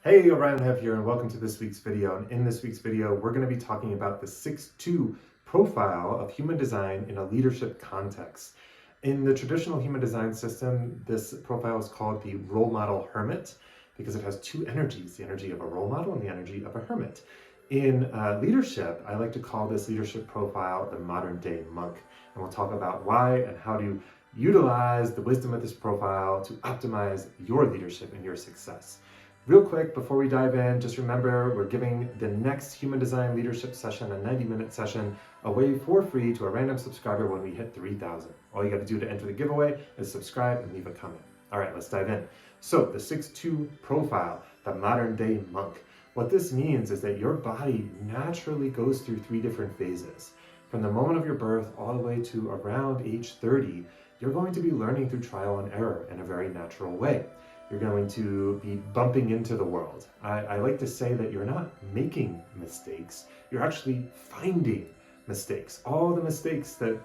Hey, Orion Hev here, and welcome to this week's video. And in this week's video, we're going to be talking about the 6-2 profile of human design in a leadership context. In the traditional human design system, this profile is called the role model hermit because it has two energies, the energy of a role model and the energy of a hermit. In leadership, I like to call this leadership profile the modern day monk. And we'll talk about why and how to utilize the wisdom of this profile to optimize your leadership and your success. Real quick, before we dive in, just remember we're giving the next Human Design Leadership session, a 90-minute session, away for free to a random subscriber when we hit 3,000. All you got to do to enter the giveaway is subscribe and leave a comment. All right, let's dive in. So the 6-2 profile, the modern day monk. What this means is that your body naturally goes through three different phases. From the moment of your birth all the way to around age 30, you're going to be learning through trial and error in a very natural way. You're going to be bumping into the world. I like to say that you're not making mistakes, you're actually finding mistakes. All the mistakes that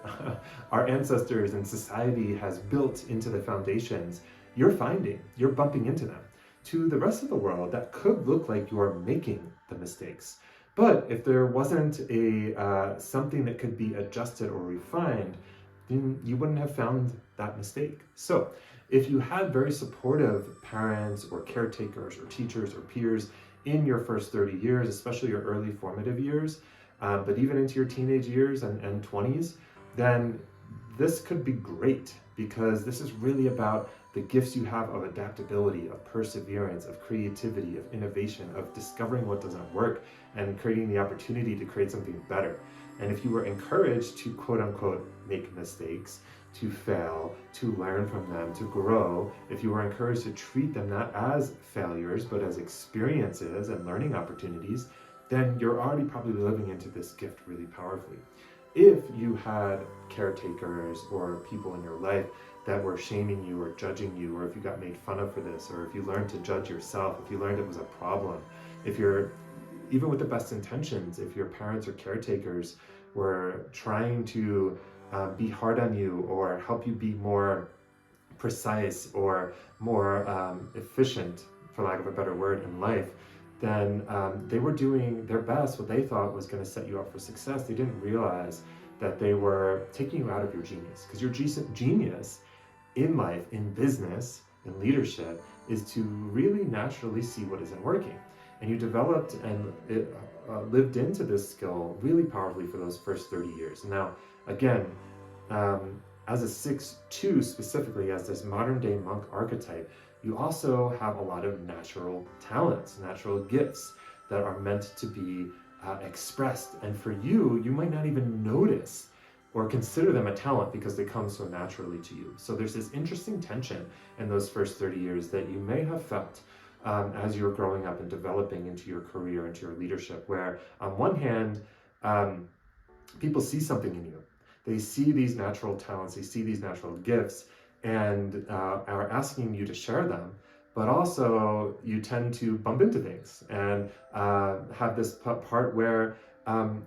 our ancestors and society has built into the foundations, you're finding, you're bumping into them. To the rest of the world, that could look like you're making the mistakes. But if there wasn't something that could be adjusted or refined, then you wouldn't have found that mistake. So if you had very supportive parents or caretakers or teachers or peers in your first 30 years, especially your early formative years, but even into your teenage years and 20s, then this could be great because this is really about the gifts you have of adaptability, of perseverance, of creativity, of innovation, of discovering what doesn't work and creating the opportunity to create something better. And if you were encouraged to quote unquote make mistakes, to fail, to learn from them, to grow, if you were encouraged to treat them not as failures, but as experiences and learning opportunities, then you're already probably living into this gift really powerfully. If you had caretakers or people in your life that were shaming you or judging you, or if you got made fun of for this, or if you learned to judge yourself, if you learned it was a problem, if you're, even with the best intentions, if your parents or caretakers were trying to be hard on you or help you be more precise or more efficient, for lack of a better word, in life, then they were doing their best, what they thought was going to set you up for success. They didn't realize that they were taking you out of your genius, because your genius in life, in business, in leadership, is to really naturally see what isn't working. And you developed and lived into this skill really powerfully for those first 30 years. Now, again, as a 6-2 specifically, as this modern day monk archetype, you also have a lot of natural talents, natural gifts that are meant to be expressed. And for you, you might not even notice or consider them a talent because they come so naturally to you. So there's this interesting tension in those first 30 years that you may have felt as you're growing up and developing into your career, into your leadership, where on one hand, people see something in you. They see these natural talents, they see these natural gifts, and are asking you to share them. But also, you tend to bump into things and have this part where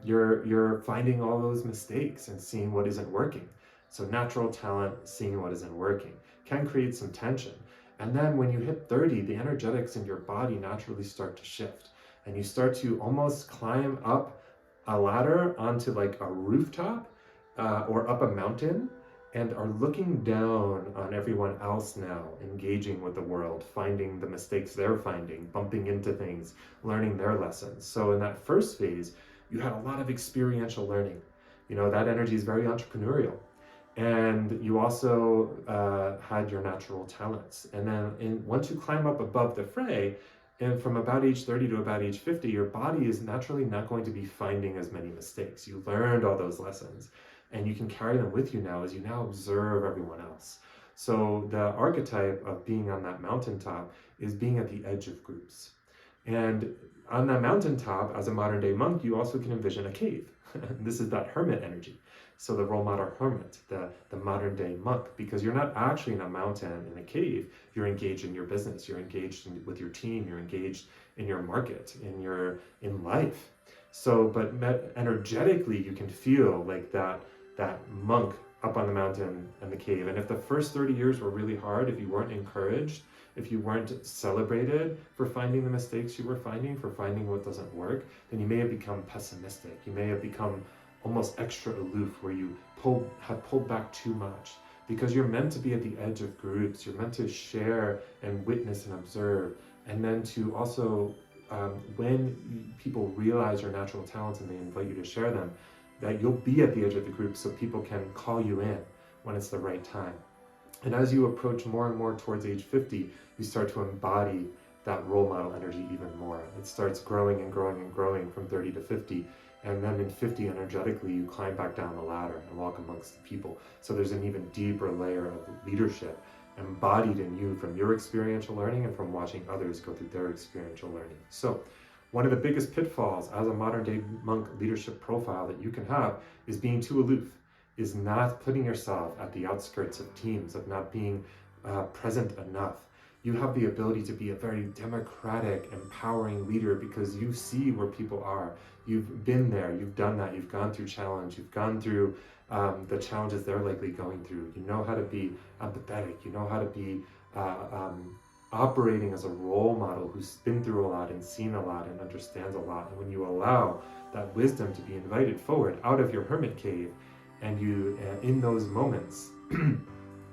you're finding all those mistakes and seeing what isn't working. So natural talent, seeing what isn't working, can create some tension. And then when you hit 30, the energetics in your body naturally start to shift. And you start to almost climb up a ladder onto like a rooftop or up a mountain, and are looking down on everyone else now, engaging with the world, finding the mistakes they're finding, bumping into things, learning their lessons. So in that first phase, you had a lot of experiential learning. You know, that energy is very entrepreneurial. And you also had your natural talents. And then once you climb up above the fray, and from about age 30 to about age 50, your body is naturally not going to be finding as many mistakes. You learned all those lessons, and you can carry them with you now as you now observe everyone else. So the archetype of being on that mountaintop is being at the edge of groups. And on that mountaintop, as a modern day monk, you also can envision a cave. This is that hermit energy. So the role model hermit, the modern day monk, because you're not actually in a mountain, in a cave, you're engaged in your business, you're engaged with your team, you're engaged in your market, in life. So, but energetically, you can feel like that monk up on the mountain and the cave. And if the first 30 years were really hard, if you weren't encouraged, if you weren't celebrated for finding the mistakes you were finding, for finding what doesn't work, then you may have become pessimistic. You may have become almost extra aloof, where you have pulled back too much. Because you're meant to be at the edge of groups, you're meant to share and witness and observe, and then to also, when people realize your natural talents and they invite you to share them, that you'll be at the edge of the group so people can call you in when it's the right time. And as you approach more and more towards age 50, you start to embody that role model energy even more. It starts growing and growing and growing from 30 to 50. And then in 50, energetically, you climb back down the ladder and walk amongst the people. So there's an even deeper layer of leadership embodied in you from your experiential learning and from watching others go through their experiential learning. So one of the biggest pitfalls as a modern day monk leadership profile that you can have is being too aloof, is not putting yourself at the outskirts of teams, of not being present enough. You have the ability to be a very democratic, empowering leader because you see where people are. You've been there, you've done that, you've gone through challenge, you've gone through the challenges they're likely going through. You know how to be empathetic, you know how to be operating as a role model who's been through a lot and seen a lot and understands a lot. And when you allow that wisdom to be invited forward out of your hermit cave, and you, in those moments,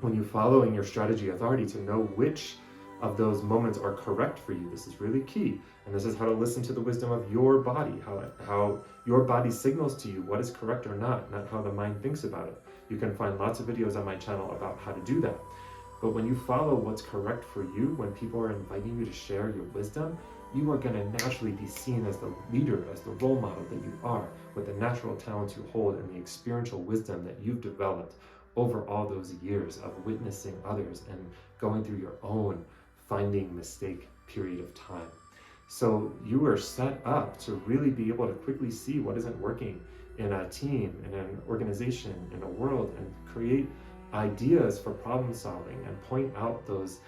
when you follow in your strategy authority to know which of those moments are correct for you, this is really key. And this is how to listen to the wisdom of your body, how your body signals to you what is correct or not how the mind thinks about it. You can find lots of videos on my channel about how to do that. But when you follow what's correct for you, when people are inviting you to share your wisdom, you are going to naturally be seen as the leader, as the role model that you are, with the natural talents you hold and the experiential wisdom that you've developed over all those years of witnessing others and going through your own finding mistake period of time. So you are set up to really be able to quickly see what isn't working in a team, in an organization, in a world, and create ideas for problem solving and point out those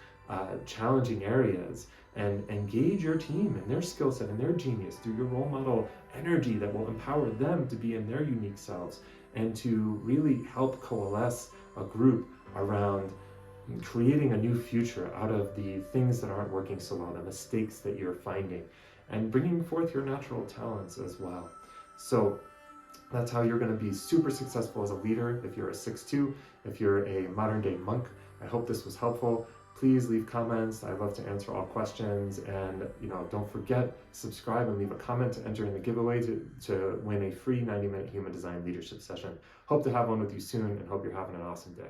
challenging areas and engage your team and their skill set and their genius through your role model energy that will empower them to be in their unique selves and to really help coalesce a group around creating a new future out of the things that aren't working so well, the mistakes that you're finding, and bringing forth your natural talents as well. So that's how you're going to be super successful as a leader if you're a 6'2", if you're a modern day monk. I hope this was helpful. Please leave comments. I love to answer all questions, and don't forget, subscribe and leave a comment to enter in the giveaway to win a free 90-minute human design leadership session. Hope to have one with you soon, and hope you're having an awesome day.